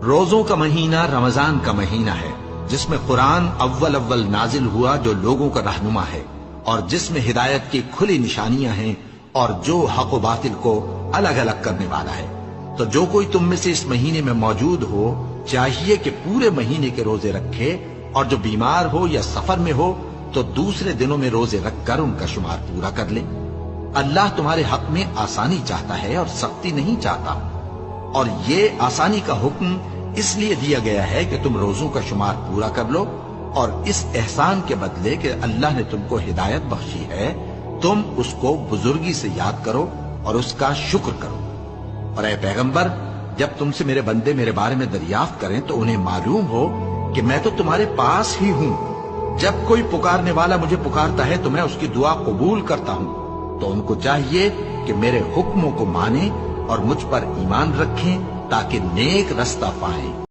روزوں کا مہینہ رمضان کا مہینہ ہے، جس میں قرآن اول اول نازل ہوا، جو لوگوں کا رہنما ہے، اور جس میں ہدایت کی کھلی نشانیاں ہیں، اور جو حق و باطل کو الگ الگ کرنے والا ہے۔ تو جو کوئی تم میں سے اس مہینے میں موجود ہو، چاہیے کہ پورے مہینے کے روزے رکھے، اور جو بیمار ہو یا سفر میں ہو تو دوسرے دنوں میں روزے رکھ کر ان کا شمار پورا کر لے۔ اللہ تمہارے حق میں آسانی چاہتا ہے اور سختی نہیں چاہتا، اور یہ آسانی کا حکم اس لیے دیا گیا ہے کہ تم روزوں کا شمار پورا کر لو، اور اس احسان کے بدلے کہ اللہ نے تم کو ہدایت بخشی ہے، تم اس کو بزرگی سے یاد کرو اور اس کا شکر کرو۔ اور اے پیغمبر، جب تم سے میرے بندے میرے بارے میں دریافت کریں تو انہیں معلوم ہو کہ میں تو تمہارے پاس ہی ہوں۔ جب کوئی پکارنے والا مجھے پکارتا ہے تو میں اس کی دعا قبول کرتا ہوں۔ تو ان کو چاہیے کہ میرے حکموں کو مانیں اور مجھ پر ایمان رکھیں تاکہ نیک رستہ پائیں۔